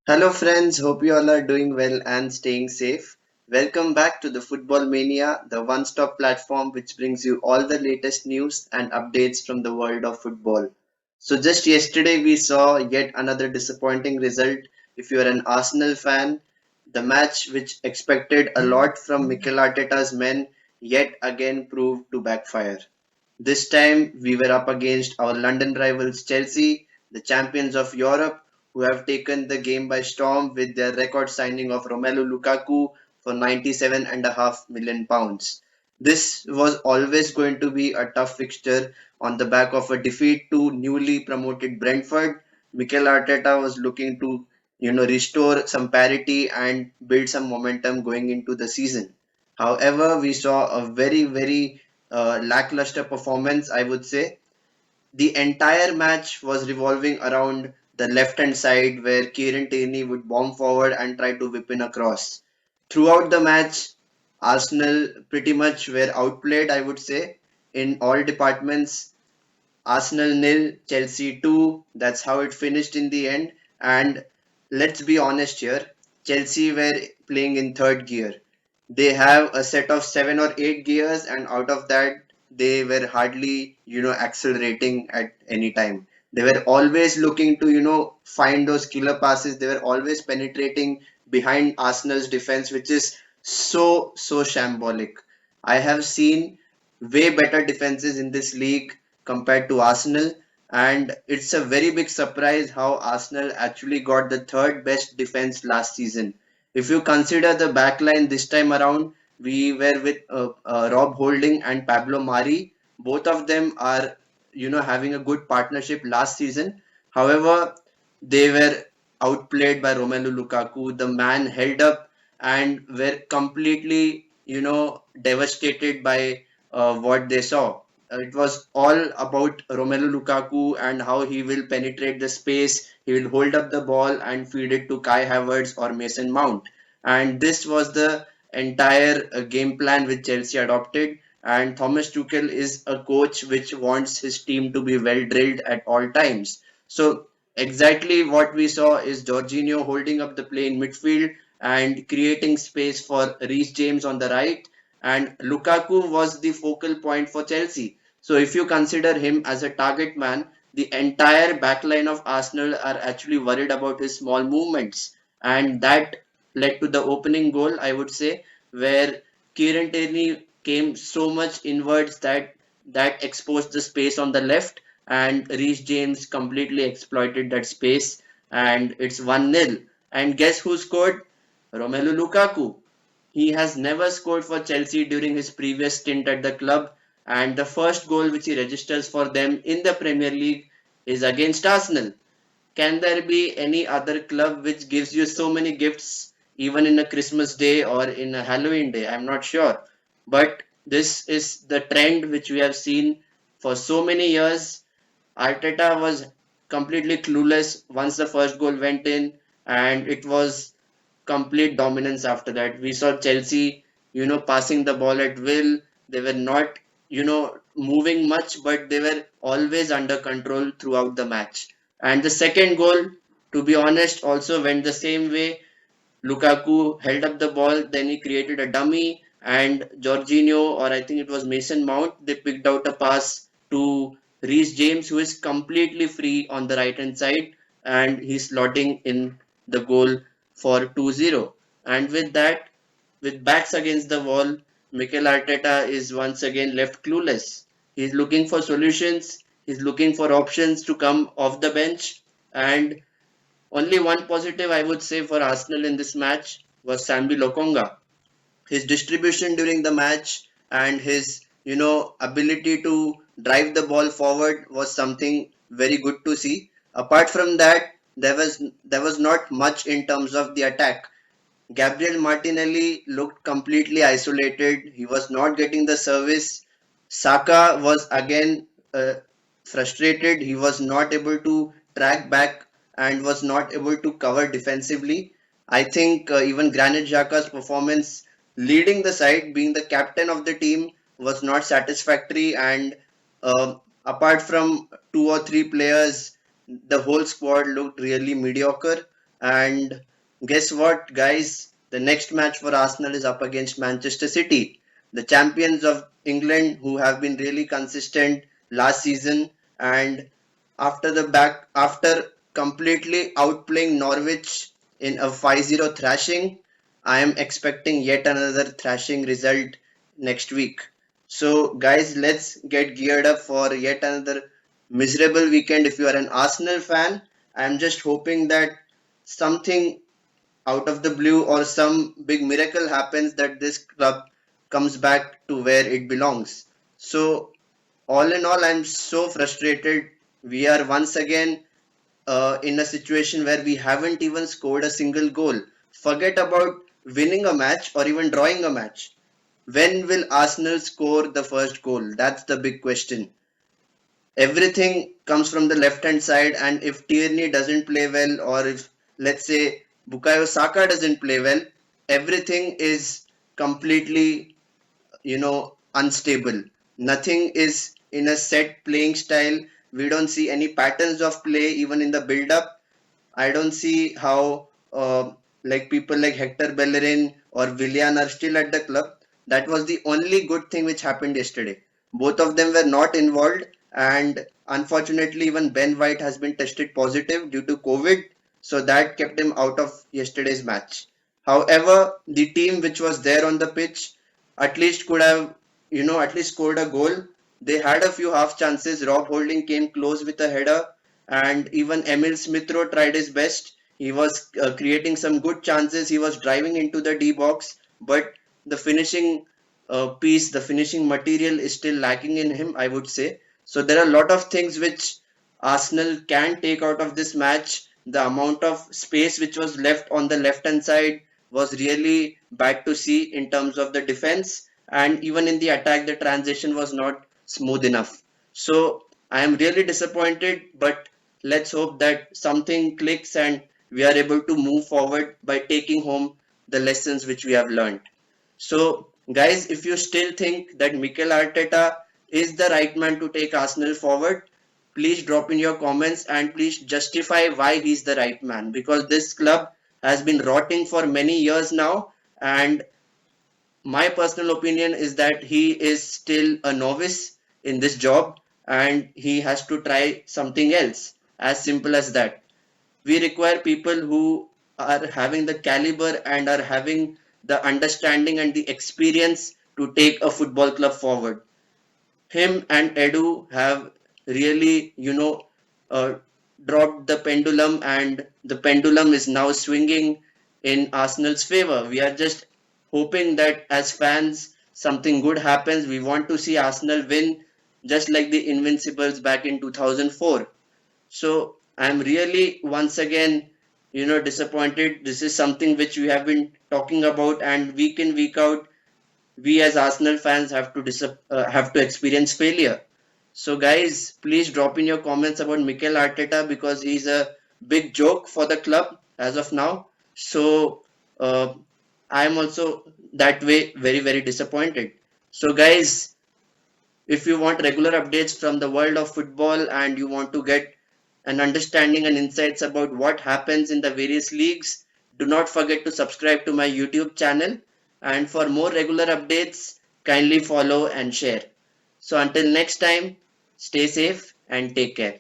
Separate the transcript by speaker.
Speaker 1: Hello, friends. Hope you all are doing well and staying safe. Welcome back to the Football Mania, the one stop platform which brings you all the latest news and updates from the world of football. So, just yesterday, we saw yet another disappointing result. If you are an Arsenal fan, the match which expected a lot from Mikel Arteta's men yet again proved to backfire. This time we were up against our London rivals Chelsea, the champions of Europe, who have taken the game by storm with their record signing of Romelu Lukaku for £97.5 million. This was always going to be a tough fixture on the back of a defeat to newly promoted Brentford. Mikel Arteta was looking to restore some parity and build some momentum going into the season. However, we saw a very lackluster performance, I would say. The entire match was revolving around the left hand side where Kieran Tierney would bomb forward and try to whip in a cross. Throughout the match, Arsenal pretty much were outplayed, I would say, in all departments. Arsenal nil, Chelsea 2. That's how it finished in the end. And let's be honest here, Chelsea were playing in third gear. They have a set of 7 or 8 gears, and out of that, they were hardly, accelerating at any time. They were always looking to, find those killer passes. They were always penetrating behind Arsenal's defense, which is so shambolic. I have seen way better defenses in this league compared to Arsenal, and it's a very big surprise how Arsenal actually got the third best defense last season. If you consider the back line this time around, we were with Rob Holding and Pablo Mari. Both of them are, having a good partnership last season. However, they were outplayed by Romelu Lukaku. The man held up and were completely, devastated by what they saw. It was all about Romelu Lukaku and how he will penetrate the space. He will hold up the ball and feed it to Kai Havertz or Mason Mount. And this was the entire game plan which Chelsea adopted. And Thomas Tuchel is a coach which wants his team to be well drilled at all times. So exactly what we saw is Jorginho holding up the play in midfield and creating space for Reece James on the right, and Lukaku was the focal point for Chelsea. So if you consider him as a target man, the entire backline of Arsenal are actually worried about his small movements, and that led to the opening goal, I would say, where Kieran Tierney came so much inwards that exposed the space on the left, and Reece James completely exploited that space, and it's 1-0. And guess who scored? Romelu Lukaku. He has never scored for Chelsea during his previous stint at the club, and the first goal which he registers for them in the Premier League is against Arsenal. Can there be any other club which gives you so many gifts, even in a Christmas day or in a Halloween day? I'm not sure. But this is the trend which we have seen for so many years. Arteta was completely clueless once the first goal went in, and it was complete dominance after that. We saw Chelsea, passing the ball at will. They were not, moving much, but they were always under control throughout the match. And the second goal, to be honest, also went the same way. Lukaku held up the ball, then he created a dummy, and Jorginho, or I think it was Mason Mount, they picked out a pass to Reece James, who is completely free on the right hand side, and he's slotting in the goal for 2-0. And with that, with backs against the wall, Mikel Arteta is once again left clueless. He's looking for solutions, he's looking for options to come off the bench, and only one positive I would say for Arsenal in this match was Sambi Lokonga. His distribution during the match and his ability to drive the ball forward was something very good to see. Apart from that, there was not much in terms of the attack. Gabriel Martinelli looked completely isolated. He was not getting the service. Saka was again frustrated. He was not able to track back and was not able to cover defensively. I think even Granit Xhaka's performance leading the side, being the captain of the team, was not satisfactory. And apart from two or three players, the whole squad looked really mediocre. And guess what, guys? The next match for Arsenal is up against Manchester City, the champions of England, who have been really consistent last season. And after completely outplaying Norwich in a 5-0 thrashing, I am expecting yet another thrashing result next week. So, guys, let's get geared up for yet another miserable weekend. If you are an Arsenal fan, I'm just hoping that something out of the blue or some big miracle happens that this club comes back to where it belongs. So, all in all, I'm so frustrated. We are once again in a situation where we haven't even scored a single goal. Forget about winning a match or even drawing a match. When will Arsenal score the first goal? That's the big question. Everything comes from the left hand side, and if Tierney doesn't play well, or if, let's say, Bukayo Saka doesn't play well, everything is completely, unstable. Nothing is in a set playing style. We don't see any patterns of play even in the build up. I don't see how like people like Hector Bellerin or Willian are still at the club. That was the only good thing which happened yesterday. Both of them were not involved, and unfortunately, even Ben White has been tested positive due to COVID, so that kept him out of yesterday's match. However, the team which was there on the pitch at least could have, at least scored a goal. They had a few half chances. Rob Holding came close with a header, and even Emil Smith Rowe tried his best. He was creating some good chances. He was driving into the D box, but the finishing piece, the finishing material is still lacking in him, I would say. So there are a lot of things which Arsenal can take out of this match. The amount of space which was left on the left hand side was really bad to see in terms of the defense, and even in the attack, the transition was not smooth enough. So I am really disappointed, but let's hope that something clicks and we are able to move forward by taking home the lessons which we have learned. So, guys, if you still think that Mikel Arteta is the right man to take Arsenal forward, please drop in your comments and please justify why he's the right man, because this club has been rotting for many years now, and my personal opinion is that he is still a novice in this job and he has to try something else. As simple as that. We require people who are having the caliber and are having the understanding and the experience to take a football club forward. Him and Edu have really, uh, dropped the pendulum, and the pendulum is now swinging in Arsenal's favor. We are just hoping that as fans, something good happens. We want to see Arsenal win just like the Invincibles back in 2004. So I'm really once again, disappointed. This is something which we have been talking about, and week in week out, we as Arsenal fans have to experience failure. So guys, please drop in your comments about Mikel Arteta, because he's a big joke for the club as of now. So I am also that way very disappointed. So guys, if you want regular updates from the world of football and you want to get an understanding and insights about what happens in the various leagues, do not forget to subscribe to my YouTube channel. And for more regular updates, kindly follow and share. So until next time, stay safe and take care.